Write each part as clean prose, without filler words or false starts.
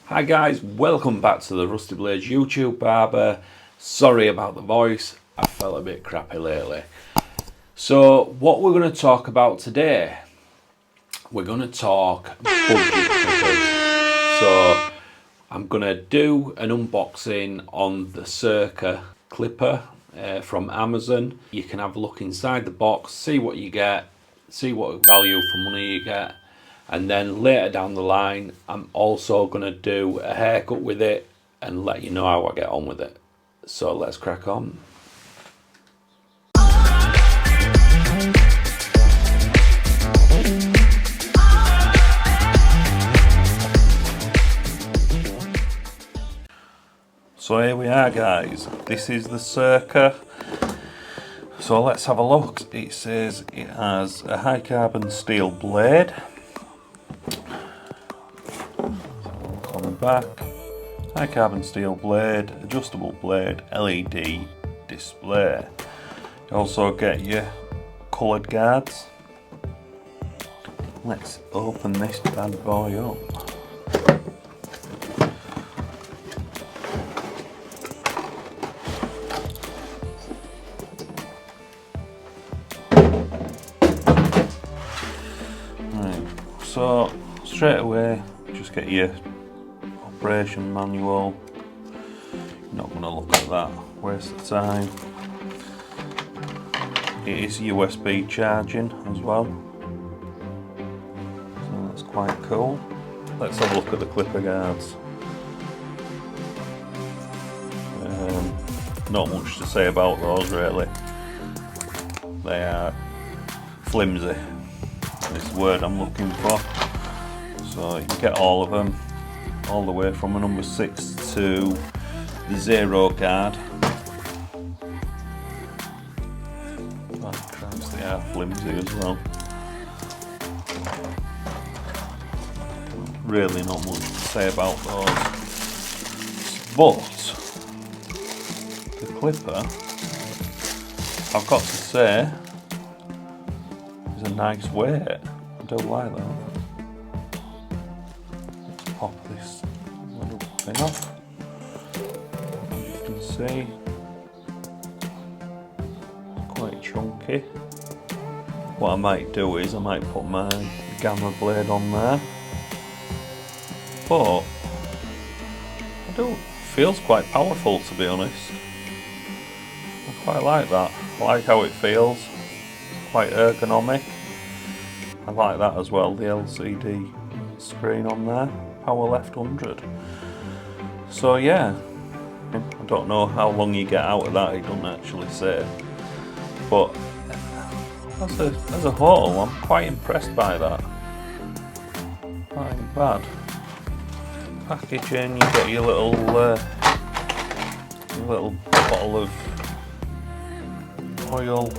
Hi guys, welcome back to the Rusty Blades YouTube Barber. Sorry about the voice, I felt a bit crappy lately. So what we're going to talk about today, we're going to talk budget clippers. So I'm going to do an unboxing on the Surker clipper from Amazon. You can have a look inside the box, see what you get, see what value for money you get. And then later down the line, I'm also going to do a haircut with it and let you know how I get on with it. So let's crack on. So here we are guys, this is the Surker. So let's have a look. It says it has a high carbon steel blade. On the back, high carbon steel blade, adjustable blade, LED display. You also get your coloured guards. Let's open this bad boy up. Right, so straight away, just get your operation manual. Not going to look at that, waste of time. It is USB charging as well, so that's quite cool. Let's have a look at the clipper guards. Not much to say about those really. They are flimsy, is the word I'm looking for. So you get all of them, all the way from a number 6 to the 0 guard. Oh Christ, they are flimsy as well. Really not much to say about those. But the clipper, I've got to say, is a nice weight. I do like that. Pop this little thing off. As you can see, quite chunky. What I might do is I might put my gamma blade on there, but it feels quite powerful, to be honest. I quite like that. I like how it feels, quite ergonomic. I like that as well, the LCD screen on there. Power left 100. So yeah, I don't know how long you get out of that, it doesn't actually say. But as a whole, I'm quite impressed by that. Not even bad. Packaging, you get your little bottle of oil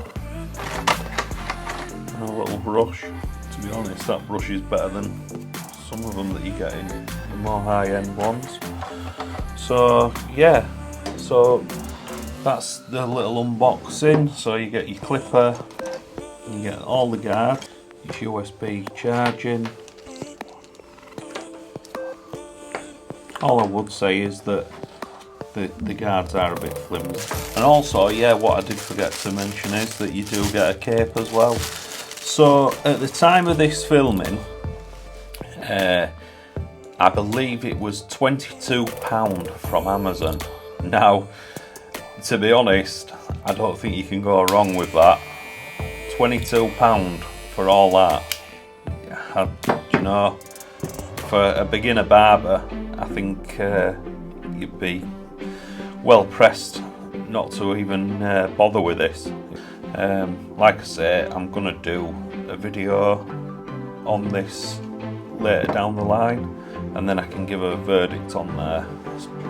and a little brush. To be honest, that brush is better than some of them that you get in the more high-end ones. So yeah, so that's the little unboxing. So you get your clipper, you get all the guard, your USB charging. All I would say is that the guards are a bit flimsy. And also, yeah, what I did forget to mention is that you do get a cape as well. So at the time of this filming, I believe it was £22 from Amazon. Now, to be honest, I don't think you can go wrong with that. £22 for all that. You know, for a beginner barber, I think you'd be well pressed not to even bother with this. Like I say, I'm gonna do a video on this later down the line, and then I can give a verdict on there.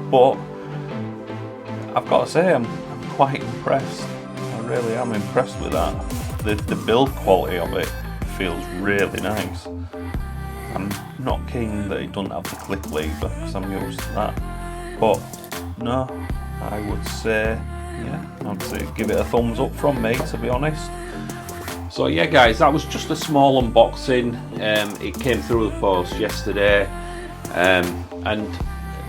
But I've got to say, I'm quite impressed. I really am impressed with that. The build quality of it feels really nice. I'm not keen that it doesn't have the clip lever because I'm used to that. But no, I would say, yeah, I'd say give it a thumbs up from me, to be honest. So yeah guys, that was just a small unboxing. It came through the post yesterday. And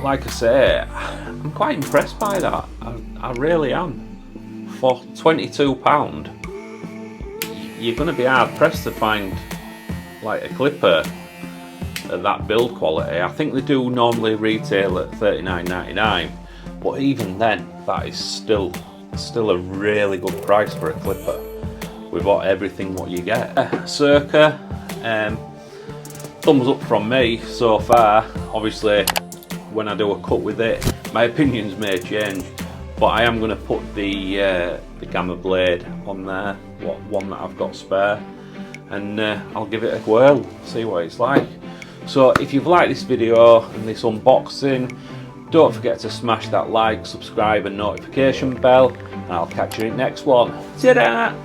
like I say, I'm quite impressed by that. I really am. For £22, you're going to be hard pressed to find like a clipper at that build quality. I think they do normally retail at $39.99, but even then, that is still a really good price for a clipper with everything what you get. Surker, thumbs up from me so far. Obviously, when I do a cut with it, my opinions may change, but I am going to put the Gamma blade on there, one that I've got spare, and I'll give it a whirl, see what it's like. So if you've liked this video and this unboxing, don't forget to smash that like, subscribe and notification bell, and I'll catch you in the next one. Ta-da!